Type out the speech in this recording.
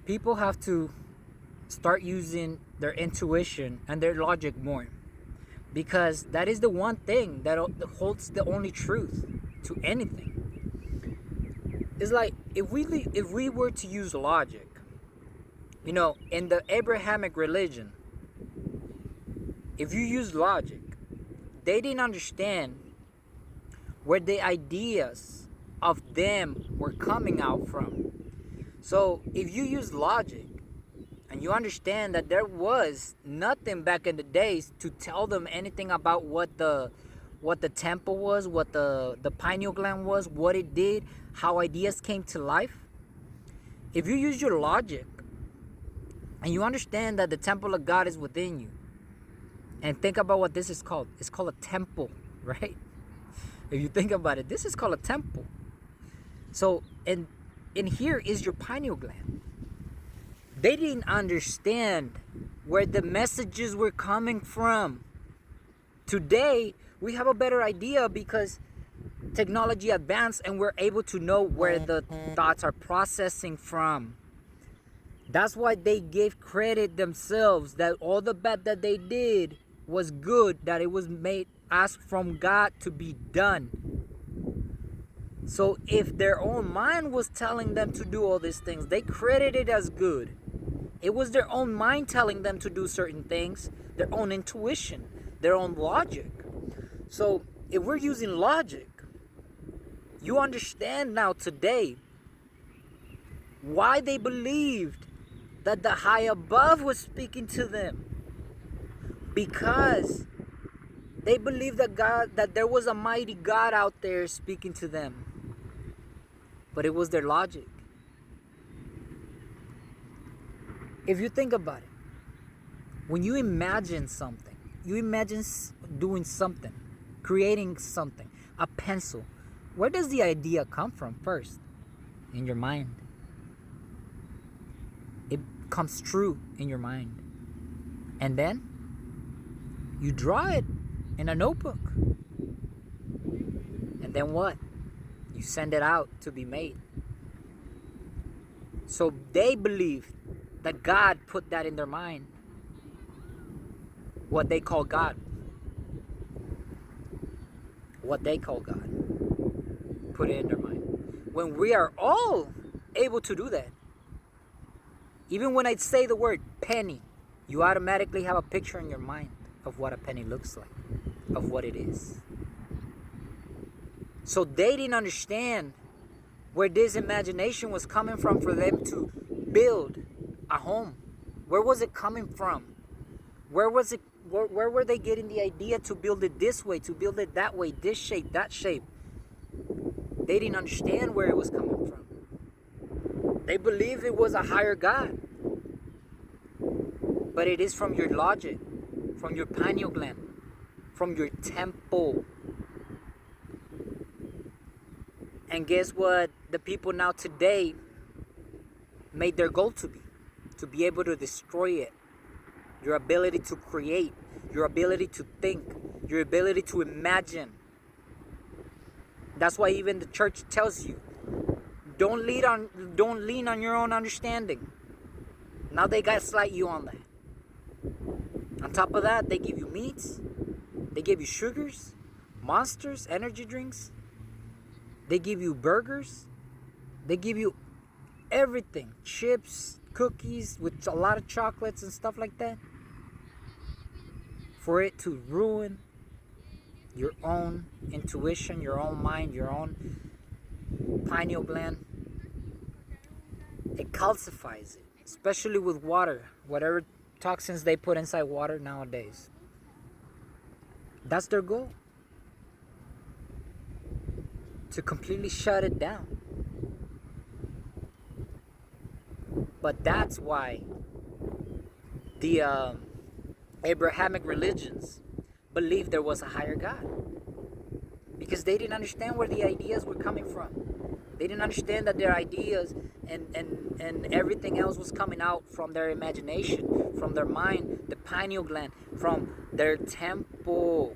People have to start using their intuition and their logic more, because that is the one thing that holds the only truth to anything. It's like if we were to use logic, in the Abrahamic religion, if you use logic, they didn't understand where the ideas of them were coming out from. So if you use logic and you understand that there was nothing back in the days to tell them anything about what the temple was, what the pineal gland was, what it did, how ideas came to life. If you use your logic and you understand that the temple of God is within you, and think about what this is called. It's called a temple, right? If you think about it, this is called a temple. So, in here is your pineal gland. They didn't understand where the messages were coming from. Today, we have a better idea because technology advanced and we're able to know where the thoughts are processing from. That's why they gave credit themselves that all the bad that they did was good, that it was asked from God to be done. So if their own mind was telling them to do all these things, they credited it as good. It was their own mind telling them to do certain things, their own intuition, their own logic. So if we're using logic, you understand now today why they believed that the high above was speaking to them. Because they believed that there was a mighty God out there speaking to them. But it was their logic. If you think about it, when you imagine something, you imagine doing something, creating something, a pencil, where does the idea come from first? In your mind. It comes true in your mind. And then you draw it in a notebook. And then what? You send it out to be made. So they believed that God put that in their mind. What they call God. What they call God. Put it in their mind. When we are all able to do that, even when I say the word penny, you automatically have a picture in your mind of what a penny looks like, of what it is. So they didn't understand where this imagination was coming from for them to build a home. Where was it coming from? Where were they getting the idea to build it this way, to build it that way, this shape, that shape? They didn't understand where it was coming from. They believed it was a higher God. But it is from your logic, from your pineal gland, from your temple. And guess what the people now today made their goal to be able to destroy it. Your ability to create, your ability to think, your ability to imagine. That's why even the church tells you, don't lean on your own understanding. Now they gaslight you on that. On top of that, they give you meats, they give you sugars, monsters, energy drinks, they give you burgers, they give you everything, chips, cookies with a lot of chocolates and stuff like that, for it to ruin your own intuition, your own mind, your own pineal gland. It calcifies it, especially with water, whatever toxins they put inside water nowadays. That's their goal, to completely shut it down. But that's why the Abrahamic religions believed there was a higher God, because they didn't understand where the ideas were coming from. They didn't understand that their ideas and everything else was coming out from their imagination, from their mind, the pineal gland, from their temple.